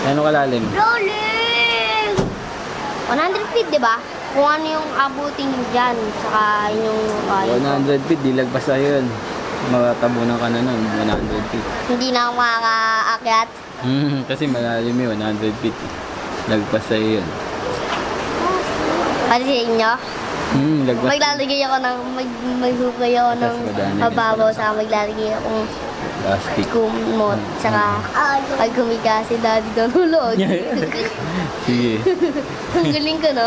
Ano kalalim? Rolling! 100 feet, di ba? Kung ano yung abutin dyan, saka yung 100 feet, di lagpas sa'yo yun. Makatabunan ka na nun, 100 feet. hindi na ako makakaakyat. Kasi malalim yun, 100 feet. Lagpas sa'yo yun. Pati sa inyo? Lagpas. Maglalagay ako ng, maghukay ako ng mababaw, saka maglalagay akong Plastic. kumot, saka pag humiga si daddy doon hulog. Sige. Ang galing ko, no?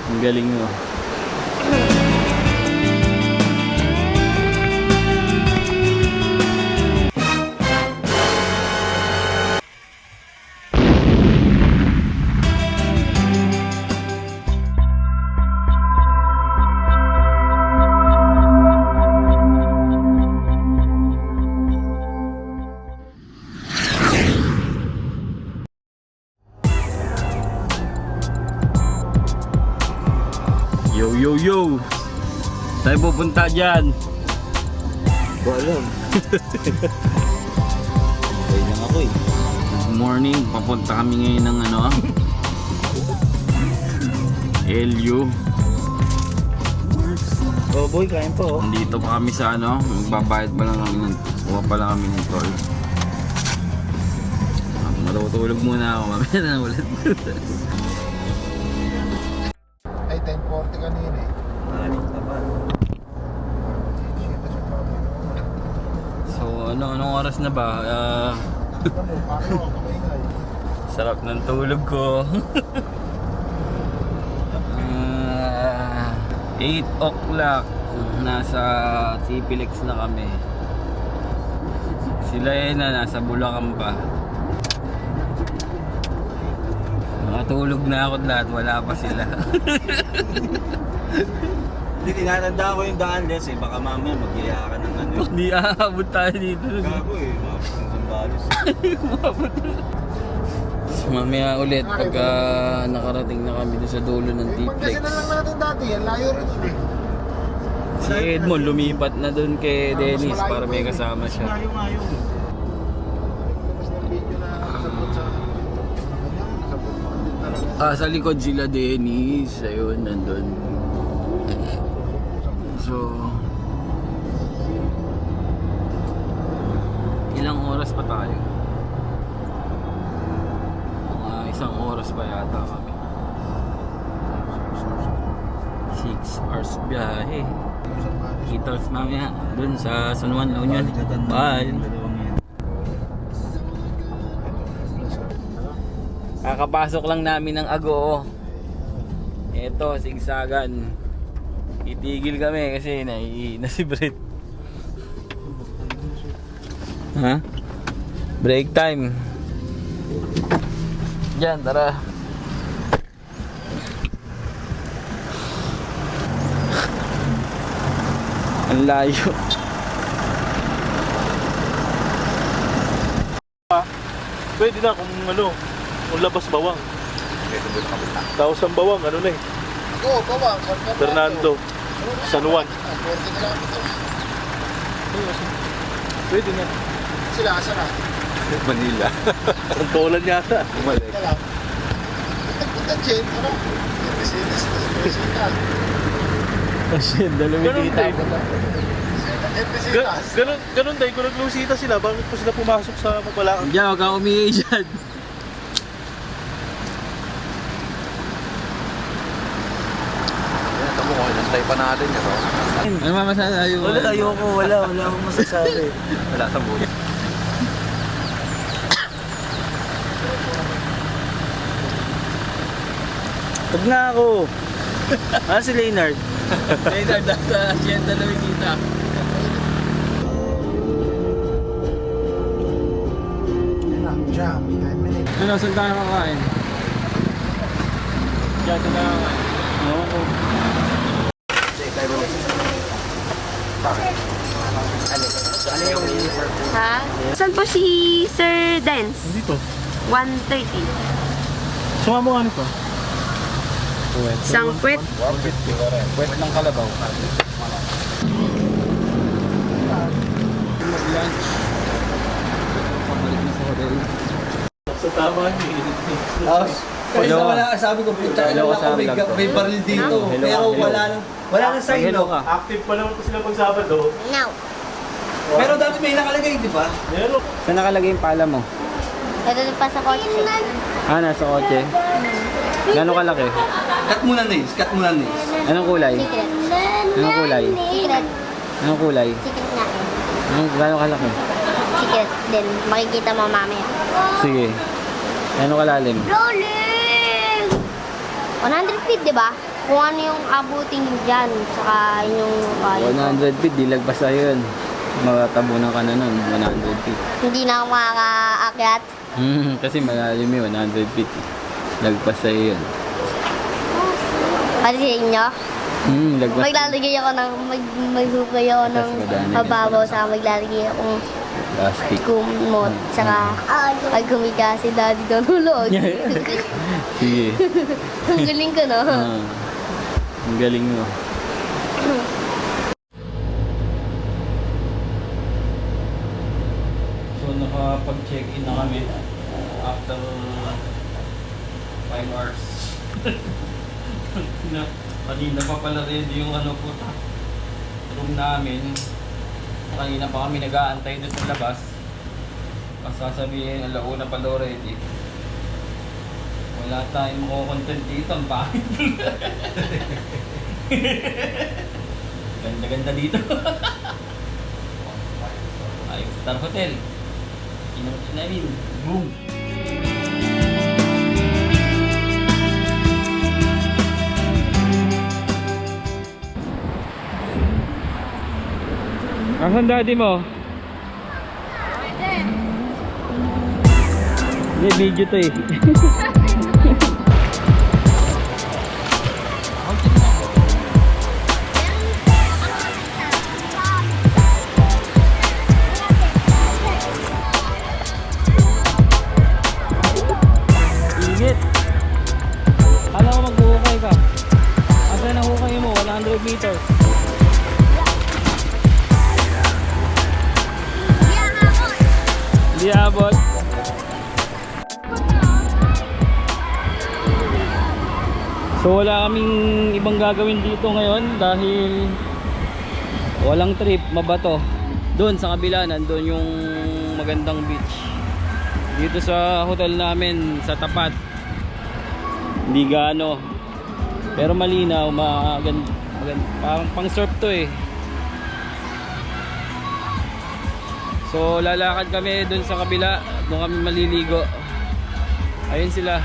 Ang galing mo. Yo! Tayo pupunta dyan. Alam. Ay lang ako eh. Good morning. Papunta kami ngayon ng ano? Elyu. Oh boy, kain pa oh. Nandito pa kami sa ano. Magbabayad pa lang kami ng kuha pa lang kami ng toll. Matutulog muna ako. Mamaya na ulit. Ay, 10:40 kanina eh. So anong oras na ba? Sarap ng tulog ko. 8 o'clock. Nasa Cipilex na kami. Sila nasa Bulacan pa. Nakatulog na ako lahat, wala pa sila. Hindi, tinatanda ko yung daan Les eh. Baka mamaya magyaya ka ng ano. Hindi aabot tayo dito. Gago eh, mabot ng Zambales. So, mamaya ulit pagka nakarating na kami doon sa dulo ng T-Plex. Kasi na lang natin dati, ang layo rin yun eh. Si Edmond lumipat na doon kay Dennis para may kasama siya. Ayaw. Tapos ng video na kasabot sa... talaga. Sa likod sila Dennis. Ayun, nandun. So, ilang oras pa tayo? Isang oras pa yata kami. 6 hours biyahe. Kita us mamaya dun sa San Juan, La Union. Bye! Kakapasok lang namin ng Agoo. Eto, Sigsagan. Itigil kami kasi naiina si Brett. Ha? Break time. Diyan, tara. Ang layo. Pwede na kung ano, kung labas bawang. Tapos ang bawang, ano na eh, Oo, bawang. Fernando, San Juan. 40 kilometers. Pwede na. Sila, asa na? Manila. Ang tolan yata. Bumalik. Ito lang. Punta Jen, ano? Visita. Ganun tayo. Visita. Ganun tayo, kung naglusita sila, bakit po sila pumasok sa Mabalacan? Diyan, huwag kang umihi dyan. Ito mo, nantay pa natin yun. Ano mamasasabi mo? Wala, ayoko. Wala akong masasabi. Wala sa buhay. Huwag na ako. Si Leonard. Leonard, nasa Hacienda Lumikita. Jam, 9 minutes. Ano, saan tayo kakain? Diyan, saan tayo kakain? Oo. Ha? Saan po si Sir Dance? Dito. 130. Suma mo ano to? Isang kwet. Pwede ng kalabaw. Mag-lunch. Pabalik na sa hotel. Tama Tapos, kanina Hello. wala, sabi ko, puta, Hello, ilan ako, kasama lang may to. baril dito. Hello, Pero hello. wala nang sign, Hello no? ka. Active pa naman sila pag Sabado. Now. Pero dati may nakalagay, di ba? Meron. Saan nakalagay yung pala mo? Ito pa sa kotse. Ah, nasa kotse. Gano'ng kalaki? Cut mo na nails, cut mo na nails. Anong kulay? Secret. Anong kulay? Secret. Anong kulay? Secret nga. Gano'ng kalaki? Secret din. Makikita mo mamaya. Sige. Gano'ng kalalim? Rolling! 100 feet, di ba? Kung ano yung abutin dyan, saka yung kayo. 100 feet, di lagpas sa'yo yun. Makatabunan ka na nun, 100 feet. Hindi na ako makakaakyat. Kasi malalim yun, 100 feet. Lagpas sa'yo yun. Pati sa inyo, Lagpas. maglalagay ako ng, maghukay ako ng Tapos madami. mababaw sa maglalagay akong Plastic. kumot. Saka, pag humiga si daddy doon hulog. Sige. Ang galing ko, no? Ang galing mo. So nakapag-check-in na kami after 5 hours. Kanina pa pala ready yung room namin. Kanina pa kami nag-aantay doon sa labas. Mas sasabihin, alauna pa daw ready. Wala tayong content dito, ang pangit. Ganda-ganda dito. Ayos, Star Hotel. Kinang namin. Boom! Asan daddy mo? Hindi, video to eh. Init. Kala ko maghuhukay ka. Asan ang hukay mo? 100 meters. Hindi abot. So wala kaming ibang gagawin dito ngayon dahil walang trip, mabato. Doon sa kabila nandun yung magandang beach. Dito sa hotel namin sa tapat hindi gaano, pero malinaw, parang pang surf to eh. So lalakad kami dun sa kabila, doon kami maliligo. Ayun sila.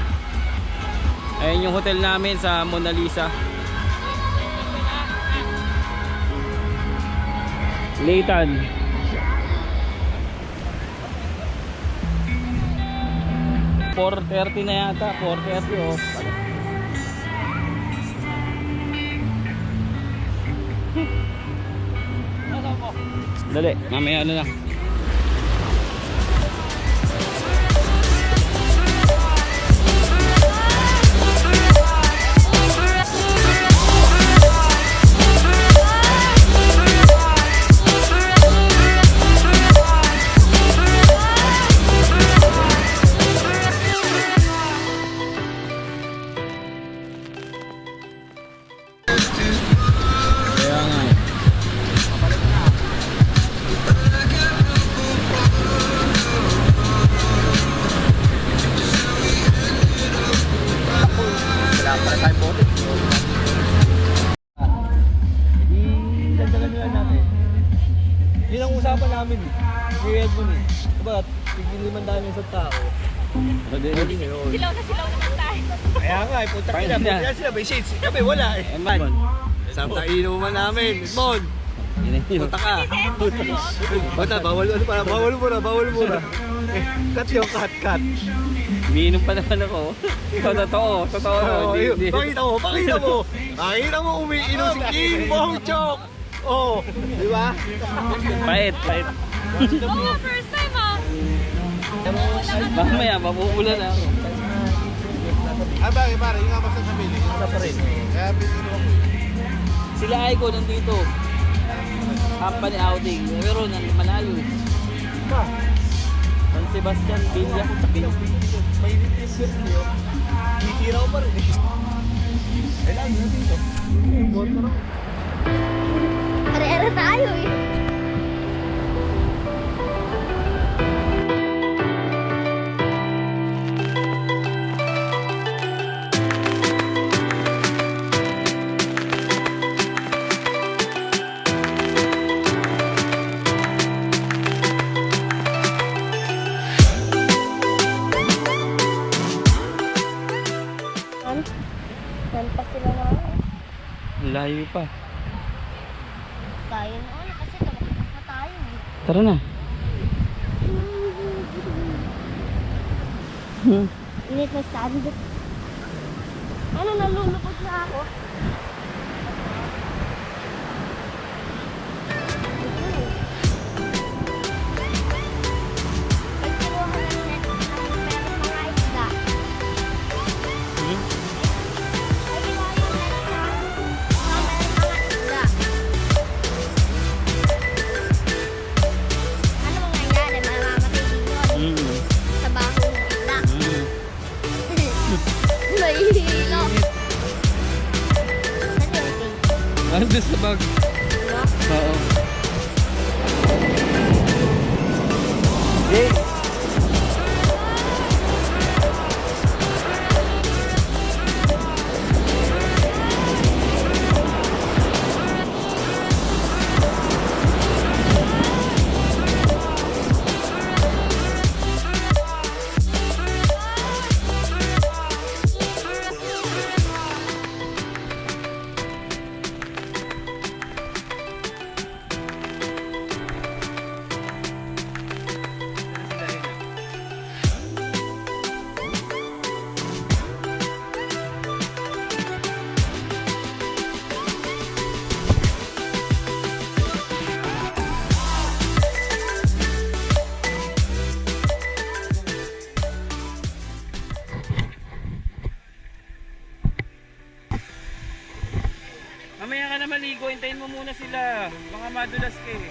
Ayun yung hotel namin sa Mona Lisa. Leighton. $4.30 na yata, 4.30 oh. Dali, mamaya na lang. Kaya nga eh. Dagdagan nila natin. Yun ang usapan namin. Kaya Edmund eh. Diba, tigil 500 sa tao. Pwede ngayon. Silaw naman tayo. Kaya nga, punta ka na. Punta sila, may shades. Kami wala eh. Eman. Samta inuman namin. Edmond, punta ka. Punta, bawal muna. Cut yung cut. Umiinom pa naman ako. Ito, totoo. Hindi. Pakita mo, umiinom si King Bong Chok. Oh, di ba? Pait. Oo, first time ah. Mamaya, mabubulan na ako. Bakit pare, yung nga basta sa piling. Isa pa rin. Kaya pinilo ako. Sila Aiko nandito. Company outing. Pero nang malayo. San Sebastian, Villa. Titira ko pa rin eh. Kailangan na dito. Bot na raw. Are-are tayo eh. Nantas sila nga. Layo pa. Tayo na ano kasi tumakbo pa tayo eh. Tara na. Init na stand. Ano, nalulupot na ako. Pagkiruha ng net ng meron mga isda. Pagkiruha yung net na meron mga isda. Ano mangyayari? Mamamatay din yun. Sa baho ng isda. Nahihilo. Ano doon sa bag? Diba? Oo. Mamaya ka na maligo, hintayin mo muna sila. Baka madulas ka eh.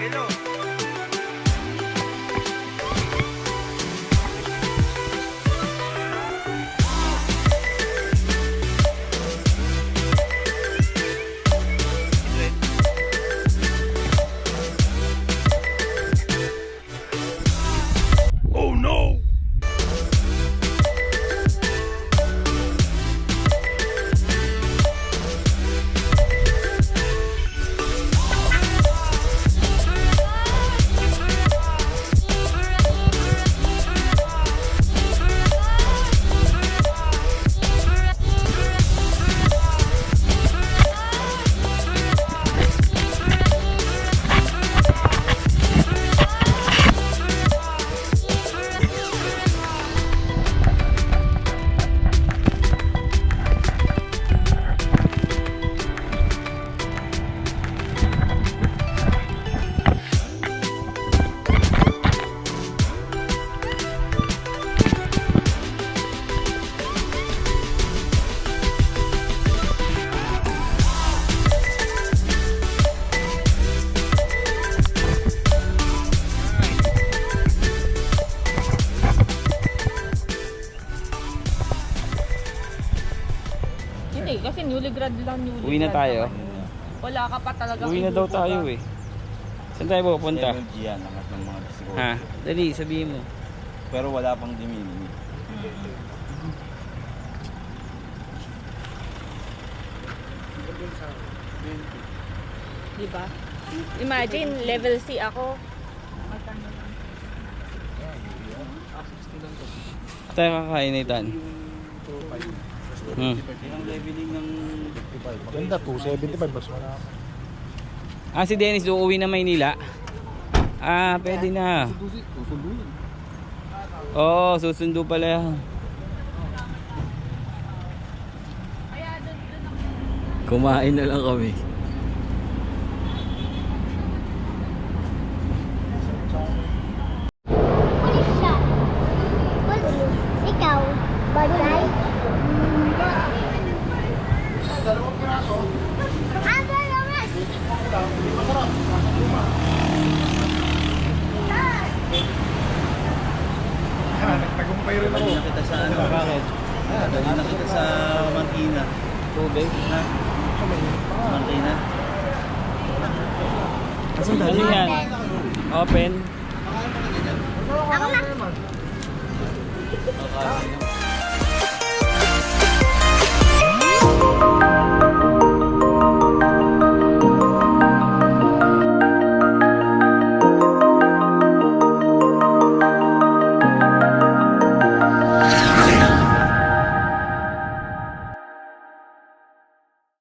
Hello. Hindi, kasi newly grad lang. Uwi na tayo. Wala ka pa talaga. Uwi na daw tayo eh. Saan tayo pupunta? Energy yan, angat ng mga bisikot. Ha? Dali, sabihin mo. Pero wala pang dimini. Diba? Imagine, level C ako. Tayo kakain na itan. Yung leveling ng Ganda, 275 bas wala. Ah, si Dennis uuwi na Maynila. Ah, pwede na. Oo, susundo pala yan. Kumain na lang kami. sa ano. Bakit? Dali na kita sa Marikina. Tubig? Ha? Marikina. Ano yan? Open? Ako na. Okay.